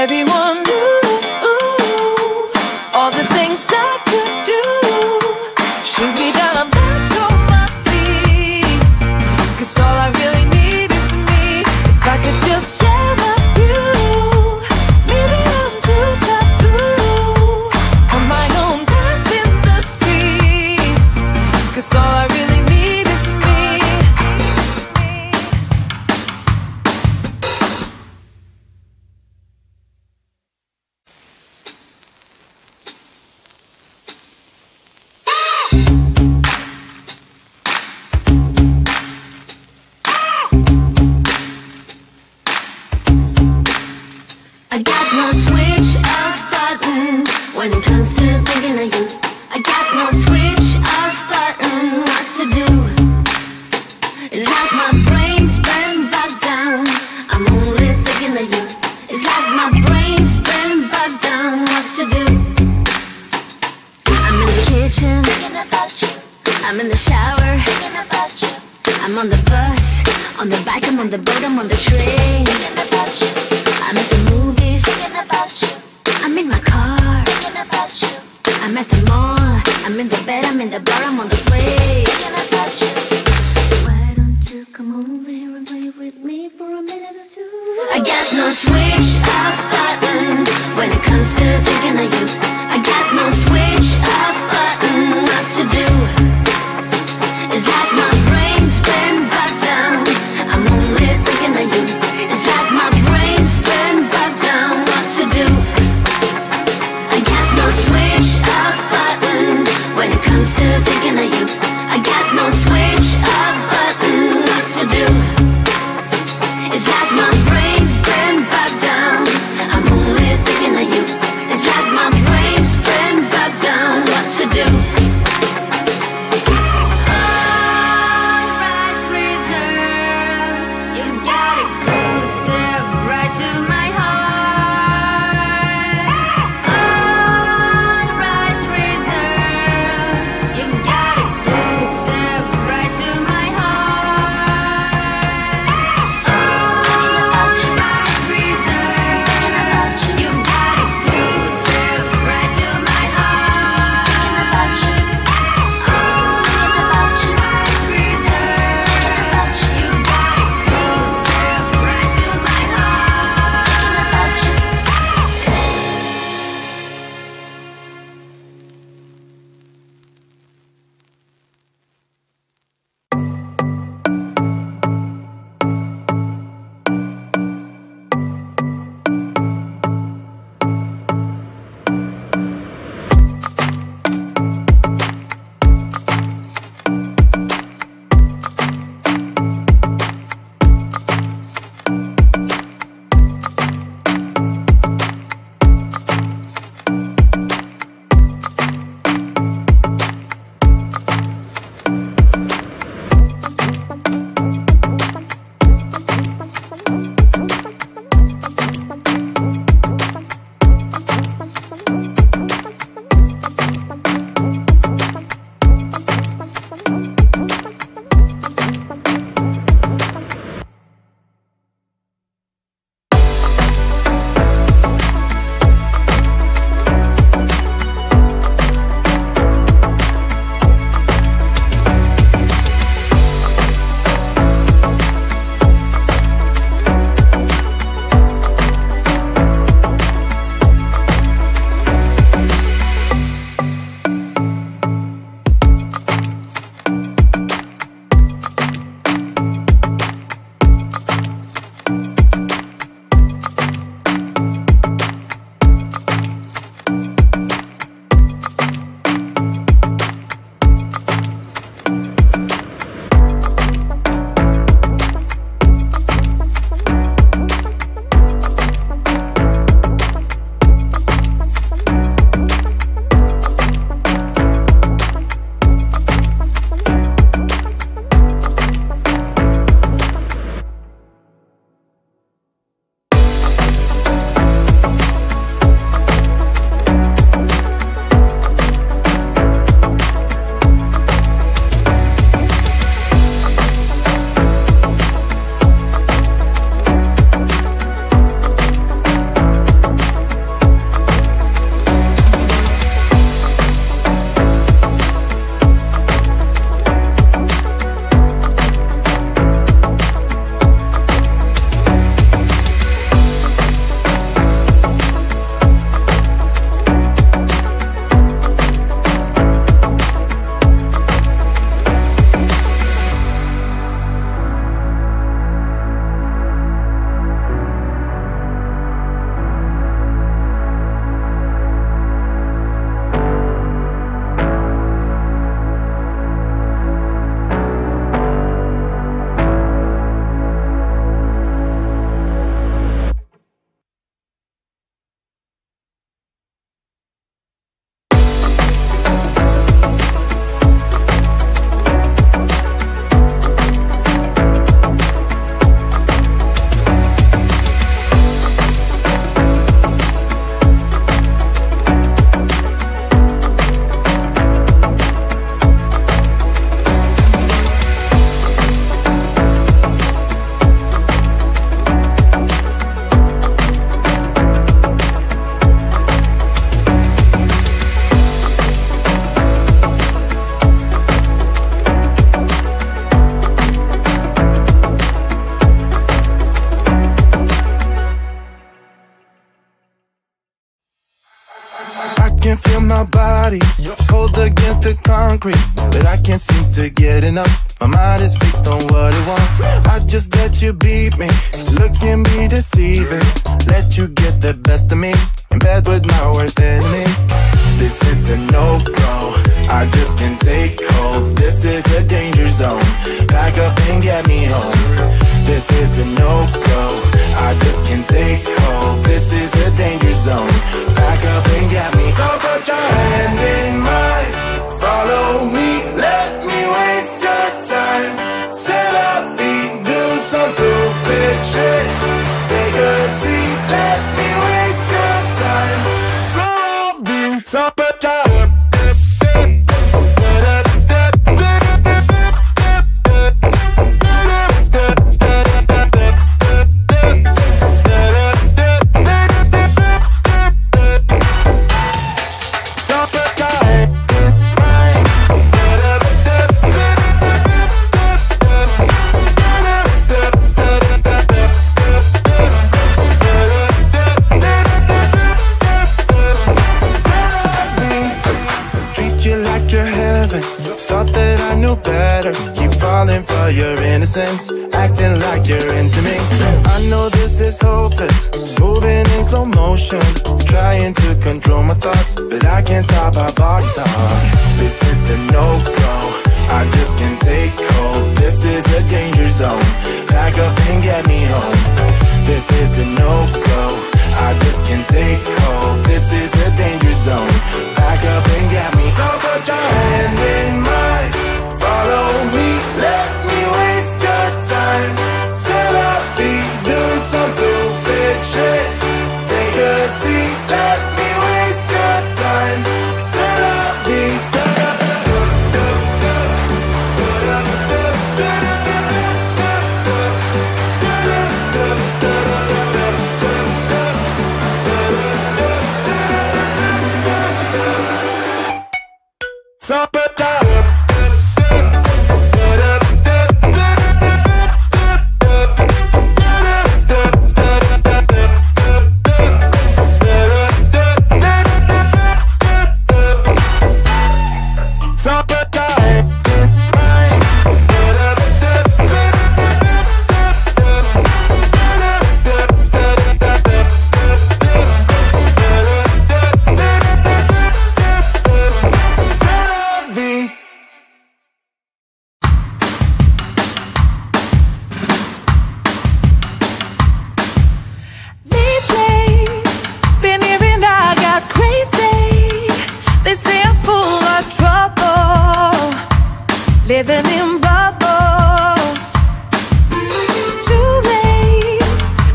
everyone knew all the things I could do. Shoot me down, I'm back on my feet. 'Cause all I really need is me. If I could just share my view. Maybe I'm too taboo on my own dance in the streets. 'Cause all I really need is me. I got no switch off button when it comes to thinking of you. I got no switch off button what to do. It's like my brain's been bogged down. I'm only thinking of you. It's like my brain's been bogged down what to do. I'm in the kitchen thinking about you. I'm in the shower thinking about you. I'm on the bus, on the bike, I'm on the boat, I'm on the train thinking about you. I'm at the movies thinking about you. I'm in my car thinking about you. I'm at the mall, I'm in the bed, I'm in the bar, I'm on the plane thinking about you. Why don't you come over here and play with me for a minute or two? I got no switch off button when it comes to thinking of you. I got no switch off button what to do. It's like my brain's been bogged down. I'm only thinking of you. It's like my brain's been bogged can feel my body cold against the concrete, but I can't seem to get enough. My mind is fixed on what it wants. I just let you beat me, look at me deceiving. Let you get the best of me, in bed with my worst enemy. This is a no-go, I just can't take hold. This is a danger zone, back up and get me home. This is a no-go, I just can't take hold. This is a danger zone, back up and get me. So put your hand in mine, follow me, let me waste your time. Set up, do some stupid shit. Take a seat, let me waste your time. So put your for your innocence, acting like you're into me. I know this is hopeless, moving in slow motion, trying to control my thoughts, but I can't stop our body talk. This is a no-go, I just can't take hold. This is a danger zone, back up and get me home. This is a no-go, I just can't take hold. This is a danger zone, back up and get me. So put your hand in mine, follow me, let me waste your time. Set up, do some stupid shit. Take a seat, let me waste your time. Set up, so put your living in bubbles. Too late,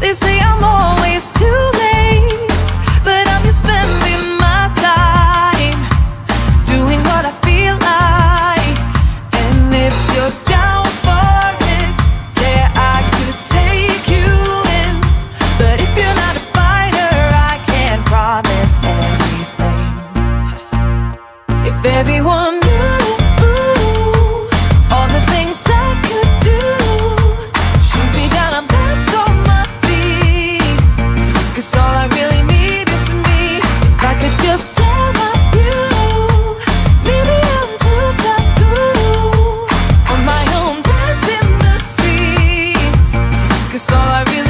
they say I'm always too late, but I'm just spending my time doing what I feel like. And if you're down for it, yeah, I could take you in, but if you're not a fighter, I can't promise anything. If everyone all I really